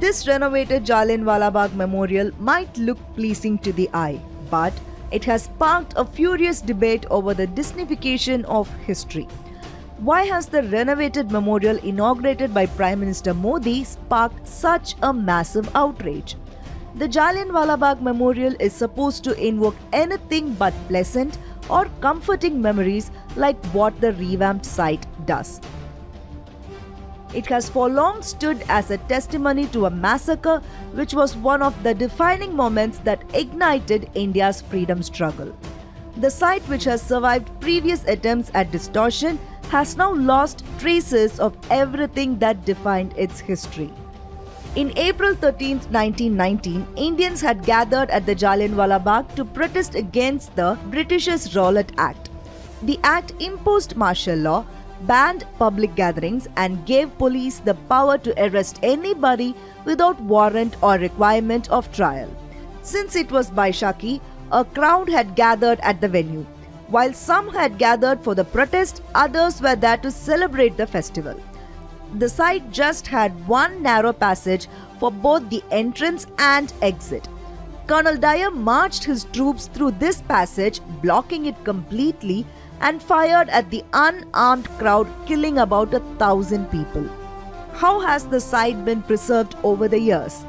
This renovated Jallianwala Bagh Memorial might look pleasing to the eye, but it has sparked a furious debate over the Disneyfication of history. Why has the renovated memorial inaugurated by Prime Minister Modi sparked such a massive outrage? The Jallianwala Bagh Memorial is supposed to invoke anything but pleasant or comforting memories like what the revamped site does. It has for long stood as a testimony to a massacre which was one of the defining moments that ignited India's freedom struggle. The site, which has survived previous attempts at distortion, has now lost traces of everything that defined its history. In April 13, 1919, Indians had gathered at the Jallianwala Bagh to protest against the British's Rowlatt Act. The act imposed martial law, banned public gatherings, and gave police the power to arrest anybody without warrant or requirement of trial. Since it was Baishakhi, a crowd had gathered at the venue. While some had gathered for the protest, others were there to celebrate the festival. The site just had one narrow passage for both the entrance and exit. Colonel Dyer marched his troops through this passage, blocking it completely, and fired at the unarmed crowd, killing about 1,000 people. How has the site been preserved over the years?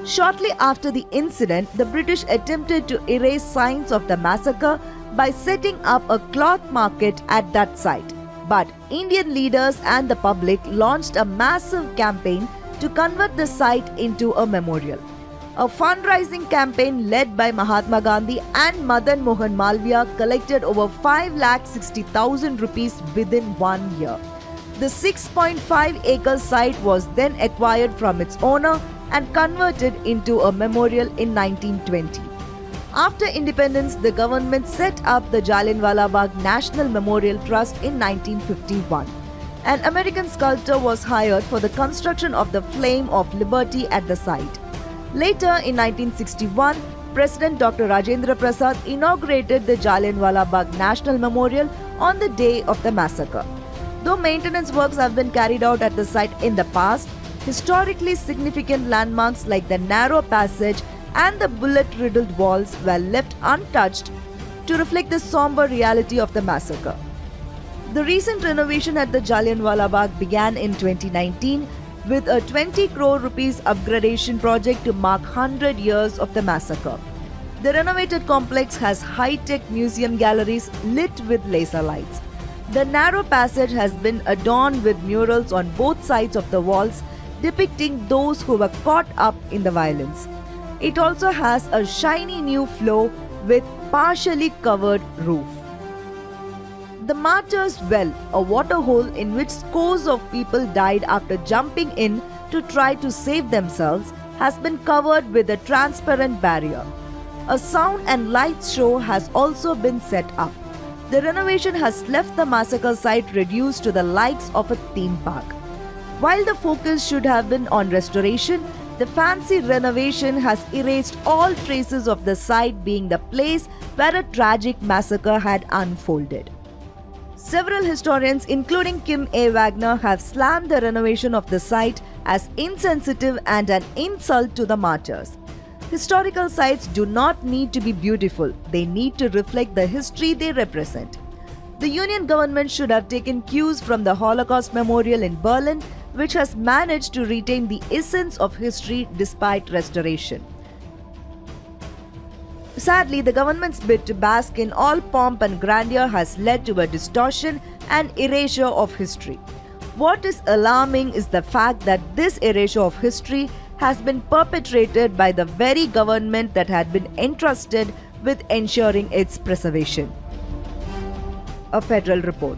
Shortly after the incident, the British attempted to erase signs of the massacre by setting up a cloth market at that site. But Indian leaders and the public launched a massive campaign to convert the site into a memorial. A fundraising campaign led by Mahatma Gandhi and Madan Mohan Malviya collected over 5,60,000 rupees within 1 year. The 6.5-acre site was then acquired from its owner and converted into a memorial in 1920. After independence, the government set up the Jallianwala Bagh National Memorial Trust in 1951. An American sculptor was hired for the construction of the Flame of Liberty at the site. Later, in 1961, President Dr. Rajendra Prasad inaugurated the Jallianwala Bagh National Memorial on the day of the massacre. Though maintenance works have been carried out at the site in the past, historically significant landmarks like the narrow passage and the bullet-riddled walls were left untouched to reflect the somber reality of the massacre. The recent renovation at the Jallianwala Bagh began in 2019 with a 20 crore rupees upgradation project to mark 100 years of the massacre. The renovated complex has high-tech museum galleries lit with laser lights. The narrow passage has been adorned with murals on both sides of the walls depicting those who were caught up in the violence. It also has a shiny new floor with partially covered roof. The Martyrs' Well, a waterhole in which scores of people died after jumping in to try to save themselves, has been covered with a transparent barrier. A sound and lights show has also been set up. The renovation has left the massacre site reduced to the likes of a theme park. While the focus should have been on restoration, the fancy renovation has erased all traces of the site being the place where a tragic massacre had unfolded. Several historians, including Kim A. Wagner, have slammed the renovation of the site as insensitive and an insult to the martyrs. Historical sites do not need to be beautiful, they need to reflect the history they represent. The Union government should have taken cues from the Holocaust Memorial in Berlin, which has managed to retain the essence of history despite restoration. Sadly, the government's bid to bask in all pomp and grandeur has led to a distortion and erasure of history. What is alarming is the fact that this erasure of history has been perpetrated by the very government that had been entrusted with ensuring its preservation. A Federal Report.